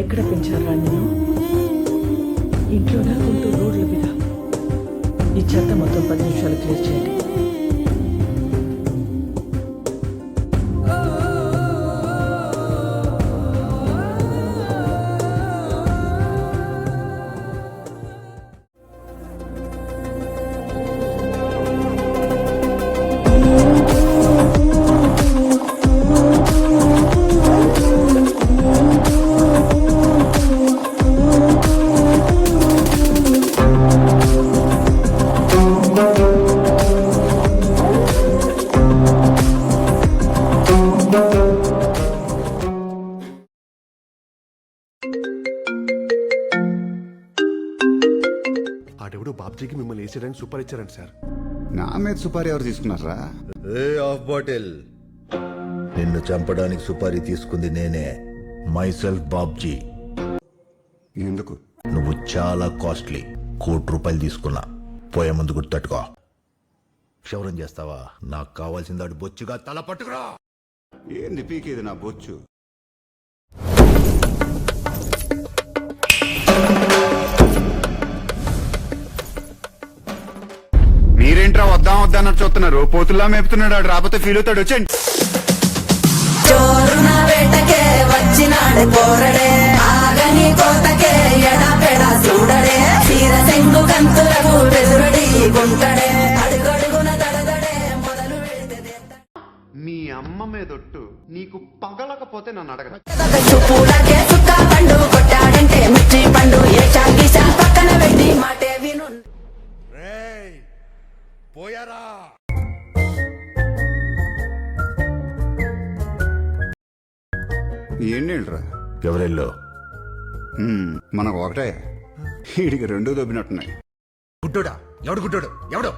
ఎక్కడ పెంచారా నేను? ఇంట్లోనా గుంటూరు రోడ్ల మీద? ఈ చెత్త మొత్తం 10 నిమిషాలు క్లియర్ చేయండి. ఆడెవడో బాబ్జీకి మిమ్మల్ని వేసేయడానికి సూపర్ ఇచ్చారండి సార్. నా మీద సుపారీ ఎవరు తీసుకున్నారా? ఏ ఆఫ్ బాటిల్, నిన్ను చంపడానికి సుపారీ తీసుకుంది నేనే, మైసెల్ఫ్ బాబ్జీ. ఎందుకు? నువ్వు చాలా కాస్ట్లీ, ₹1,00,00,000 తీసుకున్నా. పోయే ముందు గుర్తట్టుకో. క్షౌరం చేస్తావా? నాకు కావాల్సింది వాడు బొచ్చుగా తల పట్టుకురా. ఏంది పీకేది నా బొచ్చు? మీరేంట్రా వద్దాం వద్దాన్నట్టు చూస్తున్నారు? పోతుల్లా మేపుతున్నాడు ఆడు, రాకపోతే ఫీల్ అవుతాడు. వచ్చండి. చోరున వేటకే వచ్చినాడు పోరడే, ఆగని కోతకే ఎడపెడా చూడడే, తీర సెంగు కంతులకు బెదురడి గుంటడే, అడుగడుగున దడదడే మొదలు పెడితే మీ అమ్మ మీదొట్టు నీకు పగలకపోతే నన్ను అడగ. చూపులకే చుక్క పండు కొట్టాడంటే మిర్చి పండు ఏషా గీషా పక్కన పెట్టి మాటే విను. పోయారా? ఏంటేంట్రా? ఎవరెల్లో? మనకు ఒకటే, వీడికి 2 దొబ్బినట్టున్నాయి. గుడ్డోడా? ఎవడు గుడ్డోడు? ఎవడు?